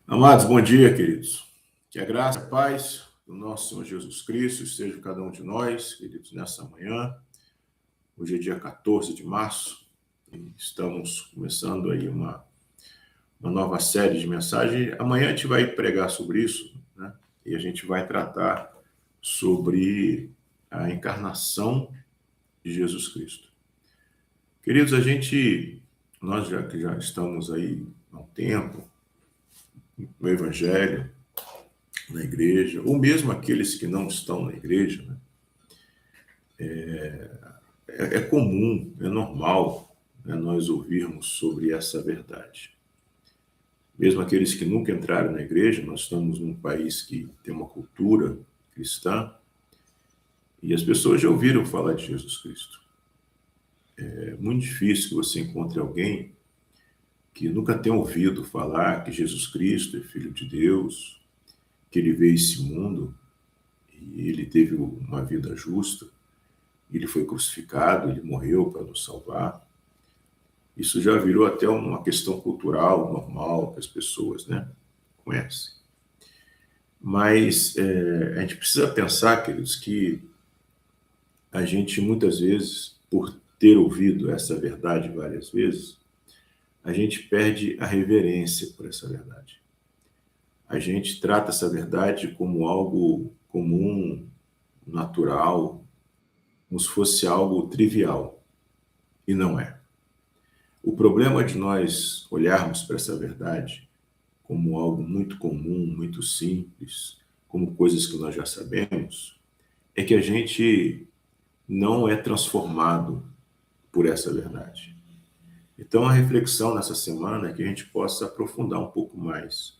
Amados, bom dia, queridos. Que a graça e a paz do nosso Senhor Jesus Cristo esteja com cada um de nós, queridos, nessa manhã. Hoje é dia 14 de março e estamos começando aí uma nova série de mensagens. Amanhã a gente vai pregar sobre isso, né? E a gente vai tratar sobre a encarnação de Jesus Cristo. Queridos, nós já estamos aí há um tempo no Evangelho, na igreja, ou mesmo aqueles que não estão na igreja, né? É comum, é normal, né, nós ouvirmos sobre essa verdade. Mesmo aqueles que nunca entraram na igreja, nós estamos num país que tem uma cultura cristã e as pessoas já ouviram falar de Jesus Cristo. É muito difícil que você encontre alguém que nunca tenha ouvido falar que Jesus Cristo é Filho de Deus, que ele veio a esse mundo e ele teve uma vida justa, ele foi crucificado, ele morreu para nos salvar. Isso já virou até uma questão cultural normal que as pessoas, né, conhecem. Mas a gente precisa pensar, queridos, que a gente muitas vezes, por ter ouvido essa verdade várias vezes, a gente perde a reverência por essa verdade. A gente trata essa verdade como algo comum, natural, como se fosse algo trivial. E não é. O problema de nós olharmos para essa verdade como algo muito comum, muito simples, como coisas que nós já sabemos, é que a gente não é transformado por essa verdade. Então, a reflexão nessa semana é que a gente possa aprofundar um pouco mais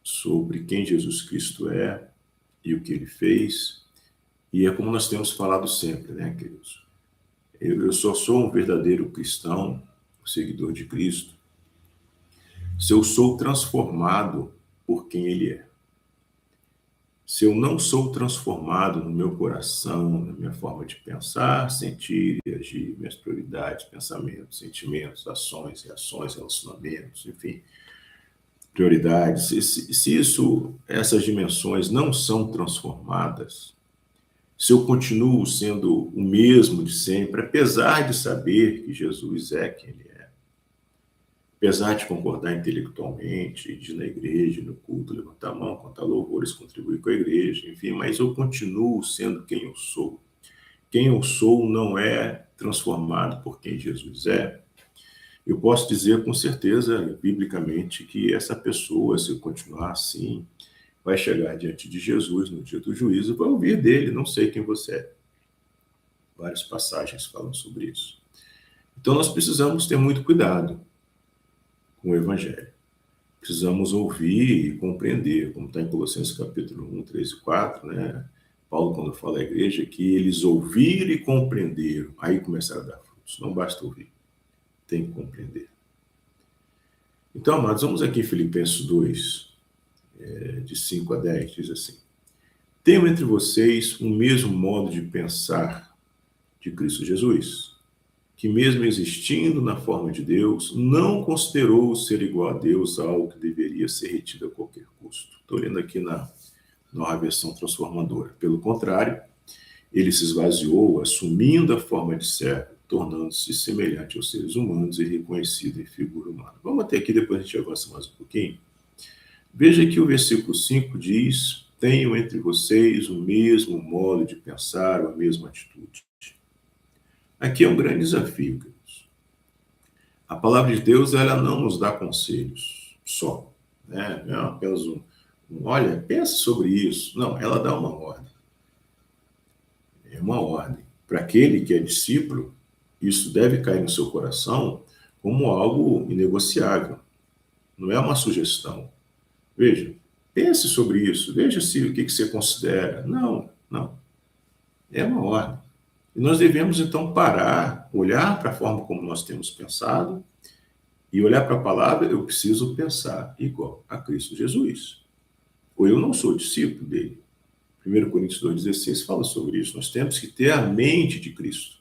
sobre quem Jesus Cristo é e o que ele fez. E é como nós temos falado sempre, né, queridos? Eu só sou um verdadeiro cristão, seguidor de Cristo, se eu sou transformado por quem ele é. Se eu não sou transformado no meu coração, na minha forma de pensar, sentir e agir, minhas prioridades, pensamentos, sentimentos, ações, reações, relacionamentos, enfim, prioridades, se essas dimensões não são transformadas, se eu continuo sendo o mesmo de sempre, apesar de saber que Jesus é quem ele é, apesar de concordar intelectualmente, de ir na igreja, no culto, levantar a mão, cantar louvores, contribuir com a igreja, enfim, mas eu continuo sendo quem eu sou. Quem eu sou não é transformado por quem Jesus é. Eu posso dizer com certeza, biblicamente, que essa pessoa, se eu continuar assim, vai chegar diante de Jesus no dia do juízo e vai ouvir dele, não sei quem você é. Várias passagens falam sobre isso. Então nós precisamos ter muito cuidado com o Evangelho. Precisamos ouvir e compreender, como está em Colossenses capítulo 1, 3 e 4, né? Paulo, quando fala à igreja, que eles ouviram e compreenderam, aí começaram a dar frutos. Não basta ouvir, tem que compreender. Então, amados, vamos aqui em Filipenses 2, de 5 a 10, diz assim: tenham entre vocês o mesmo modo de pensar de Cristo Jesus, que mesmo existindo na forma de Deus, não considerou ser igual a Deus algo que deveria ser retido a qualquer custo. Estou lendo aqui na nova versão transformadora. Pelo contrário, ele se esvaziou, assumindo a forma de servo, tornando-se semelhante aos seres humanos e reconhecido em figura humana. Vamos até aqui, depois a gente avança mais um pouquinho. Veja que o versículo 5 diz: tenham entre vocês o mesmo modo de pensar, a mesma atitude. Aqui é um grande desafio, queridos. A palavra de Deus, ela não nos dá conselhos só, né? Não é apenas olha, pensa sobre isso. Não, ela dá uma ordem. É uma ordem. Para aquele que é discípulo, isso deve cair no seu coração como algo inegociável. Não é uma sugestão. Veja, pense sobre isso, veja se o que você considera. Não. É uma ordem. E nós devemos, então, parar, olhar para a forma como nós temos pensado e olhar para a palavra. Eu preciso pensar igual a Cristo Jesus. Ou eu não sou discípulo dele. 1 Coríntios 2,16 fala sobre isso. Nós temos que ter a mente de Cristo.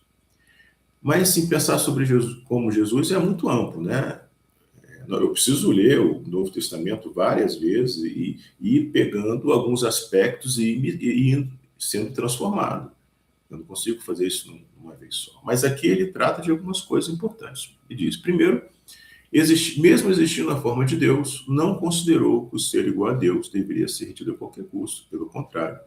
Mas, assim, pensar sobre Jesus como Jesus é muito amplo, né? Eu preciso ler o Novo Testamento várias vezes e ir pegando alguns aspectos e sendo transformado. Eu não consigo fazer isso numa vez só. Mas aqui ele trata de algumas coisas importantes. Ele diz, primeiro, mesmo existindo a forma de Deus, não considerou que o ser igual a Deus deveria ser retido a qualquer custo. Pelo contrário,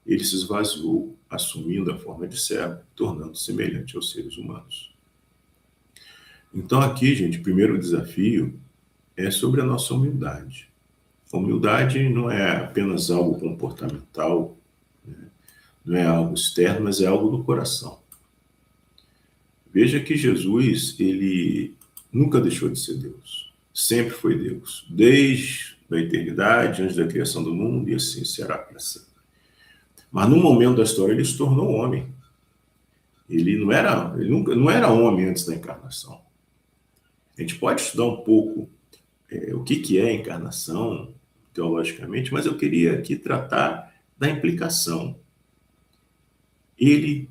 ele se esvaziou, assumindo a forma de servo, tornando-se semelhante aos seres humanos. Então aqui, gente, o primeiro desafio é sobre a nossa humildade. A humildade não é apenas algo comportamental, né? Não é algo externo, mas é algo do coração. Veja que Jesus, ele nunca deixou de ser Deus. Sempre foi Deus. Desde a eternidade, antes da criação do mundo, e assim será para sempre. Mas no momento da história ele se tornou homem. Ele não era homem antes da encarnação. A gente pode estudar um pouco o que é a encarnação, teologicamente, mas eu queria aqui tratar da implicação. Ele,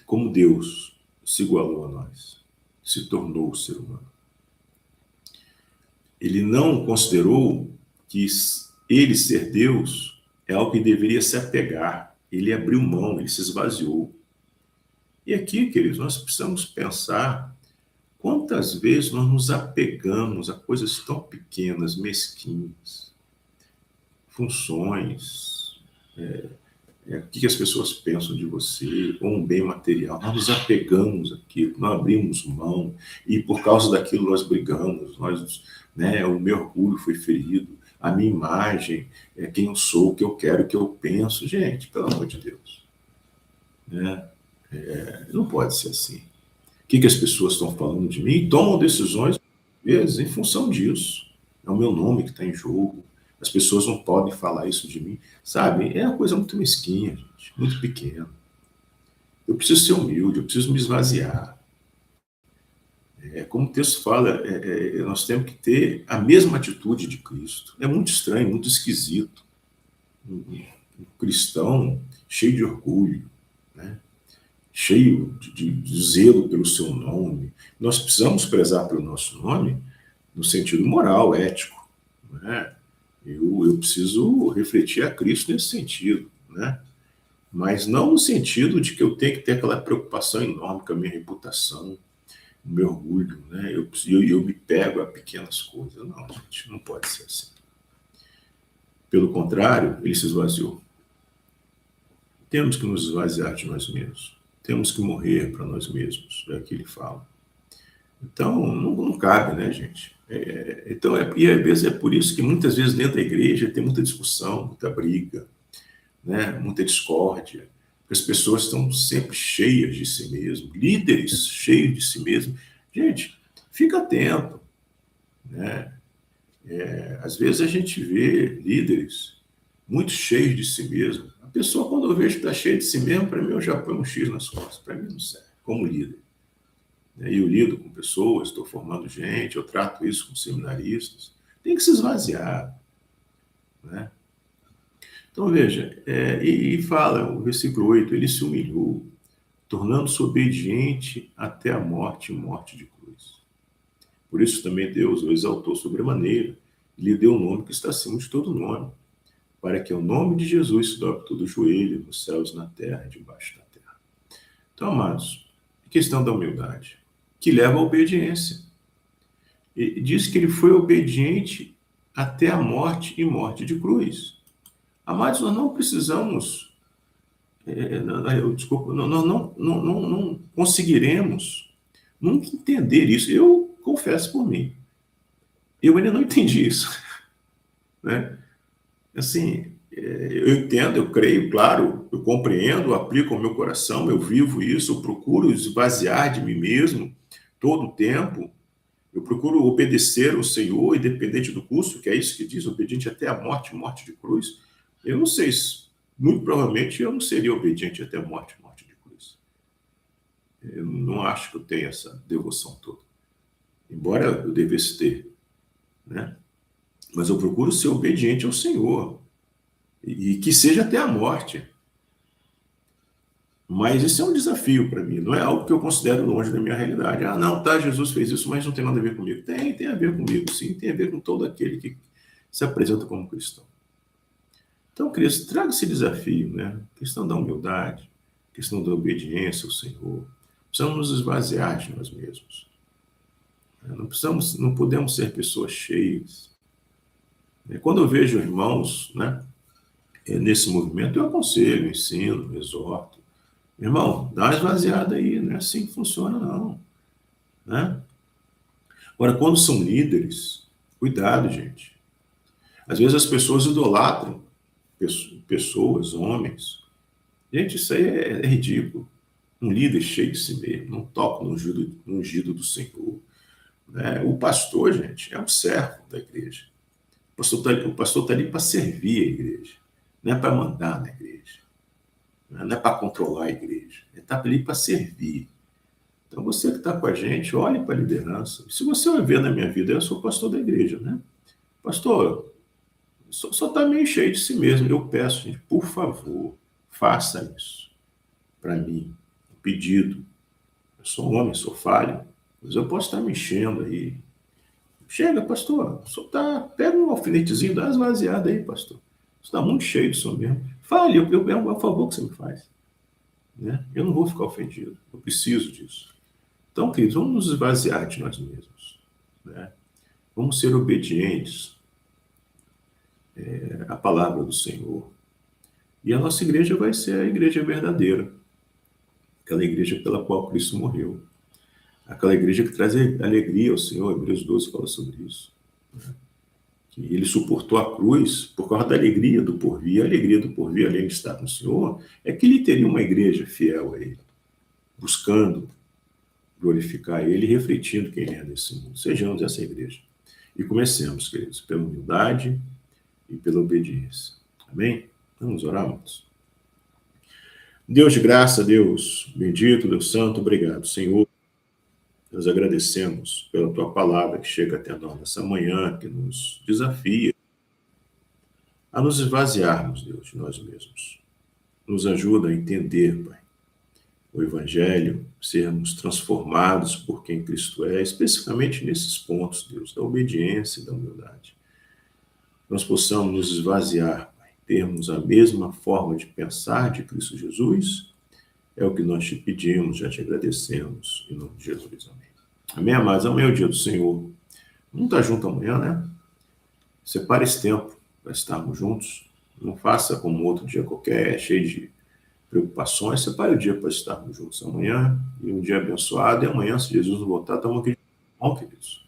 como Deus, se igualou a nós, se tornou ser humano. Ele não considerou que ele ser Deus é algo que deveria se apegar. Ele abriu mão, ele se esvaziou. E aqui, queridos, nós precisamos pensar quantas vezes nós nos apegamos a coisas tão pequenas, mesquinhas, funções, o que as pessoas pensam de você, ou um bem material. Nós nos apegamos àquilo, nós abrimos mão, e por causa daquilo nós brigamos, o meu orgulho foi ferido, a minha imagem, quem eu sou, o que eu quero, o que eu penso. Gente, pelo amor de Deus. Não pode ser assim. O que as pessoas estão falando de mim? E tomam decisões, às vezes, em função disso. É o meu nome que está em jogo. As pessoas não podem falar isso de mim. Sabe? É uma coisa muito mesquinha, gente. Muito pequena. Eu preciso ser humilde, eu preciso me esvaziar. Como o texto fala, nós temos que ter a mesma atitude de Cristo. É muito estranho, muito esquisito. Um cristão cheio de orgulho, né? Cheio de zelo pelo seu nome. Nós precisamos prezar pelo nosso nome no sentido moral, ético. Né? Eu preciso refletir a Cristo nesse sentido, né? Mas não no sentido de que eu tenho que ter aquela preocupação enorme com a minha reputação, o meu orgulho, né? Eu me pego a pequenas coisas. Não, gente, não pode ser assim. Pelo contrário, ele se esvaziou. Temos que nos esvaziar de nós mesmos. Temos que morrer para nós mesmos, é o que ele fala. Então, não cabe, né, gente? E às vezes é por isso que muitas vezes dentro da igreja tem muita discussão, muita briga, né, muita discórdia. As pessoas estão sempre cheias de si mesmo, líderes cheios de si mesmo. Gente, fica atento, né? Às vezes a gente vê líderes muito cheios de si mesmo. A pessoa, quando eu vejo que está cheia de si mesmo, para mim eu já ponho um X nas costas. Para mim não serve, como líder. E eu lido com pessoas, estou formando gente, eu trato isso com seminaristas. Tem que se esvaziar, né? Então, veja, e fala, o versículo 8, ele se humilhou, tornando-se obediente até a morte e morte de cruz. Por isso também Deus o exaltou sobremaneira e lhe deu um nome que está acima de todo nome, para que ao nome de Jesus se dobre todo o joelho, nos céus, na terra e debaixo da terra. Então, amados, a questão da humildade, que leva à obediência. E diz que ele foi obediente até a morte e morte de cruz. Amados, nós não precisamos, nós não conseguiremos nunca entender isso. Eu confesso por mim, eu ainda não entendi isso, né? Assim, eu entendo, eu creio, claro, eu compreendo, eu aplico ao meu coração, eu vivo isso, eu procuro esvaziar de mim mesmo todo o tempo, eu procuro obedecer ao Senhor, independente do custo, que é isso que diz, obediente até a morte, morte de cruz. Eu não sei, muito provavelmente eu não seria obediente até a morte, morte de cruz. Eu não acho que eu tenha essa devoção toda, embora eu devesse ter, né? Mas eu procuro ser obediente ao Senhor, e que seja até a morte. Mas isso é um desafio para mim, não é algo que eu considero longe da minha realidade. Ah, não, tá, Jesus fez isso, mas não tem nada a ver comigo. Tem a ver comigo, sim, tem a ver com todo aquele que se apresenta como cristão. Então, Cristo, traga esse desafio, né? Questão da humildade, questão da obediência ao Senhor. Precisamos nos esvaziar de nós mesmos. Não podemos ser pessoas cheias. Quando eu vejo irmãos, né, nesse movimento, eu aconselho, ensino, exorto. Irmão, dá uma esvaziada aí, não é assim que funciona, não. Né? Agora, quando são líderes, cuidado, gente. Às vezes as pessoas idolatram pessoas, homens. Gente, isso aí é ridículo. Um líder cheio de si mesmo, não toca no ungido do Senhor. Né? O pastor, gente, é um servo da igreja. O pastor está ali para servir a igreja, não é para mandar na igreja, não é para controlar a igreja, ele está ali para servir. Então, você que está com a gente, olhe para a liderança. Se você vai ver na minha vida, eu sou pastor da igreja, né? Pastor, só está meio cheio de si mesmo. Eu peço, gente, por favor, faça isso para mim. Um pedido. Eu sou um homem, sou falho, mas eu posso estar me enchendo aí. Chega, pastor, só tá, pega um alfinetezinho, dá uma esvaziada aí, pastor. Você está muito cheio de som mesmo. Fale, é um favor que você me faz. Né? Eu não vou ficar ofendido, eu preciso disso. Então, queridos, vamos nos esvaziar de nós mesmos. Né? Vamos ser obedientes à palavra do Senhor. E a nossa igreja vai ser a igreja verdadeira, aquela igreja pela qual Cristo morreu. Aquela igreja que traz alegria ao Senhor, Hebreus 12 fala sobre isso. Né? Que ele suportou a cruz por causa da alegria do porvir. A alegria do porvir, além de estar com o Senhor, é que ele teria uma igreja fiel a ele, buscando glorificar ele e refletindo quem ele é nesse mundo. Sejamos essa igreja. E comecemos, queridos, pela humildade e pela obediência. Amém? Vamos orar, amados. Deus de graça, Deus bendito, Deus santo, obrigado, Senhor. Nós agradecemos pela tua palavra que chega até nós nessa manhã, que nos desafia a nos esvaziarmos, Deus, de nós mesmos. Nos ajuda a entender, Pai, o Evangelho, sermos transformados por quem Cristo é, especificamente nesses pontos, Deus, da obediência e da humildade. Nós possamos nos esvaziar, Pai, termos a mesma forma de pensar de Cristo Jesus, é o que nós te pedimos, já te agradecemos, em nome de Jesus, amém. Amém, amados? Amanhã é o dia do Senhor. Vamos estar junto amanhã, né? Separe esse tempo para estarmos juntos. Não faça como outro dia qualquer, cheio de preocupações. Separe o dia para estarmos juntos amanhã. E um dia abençoado. E amanhã, se Jesus não voltar, estamos aqui. Bom, queridos.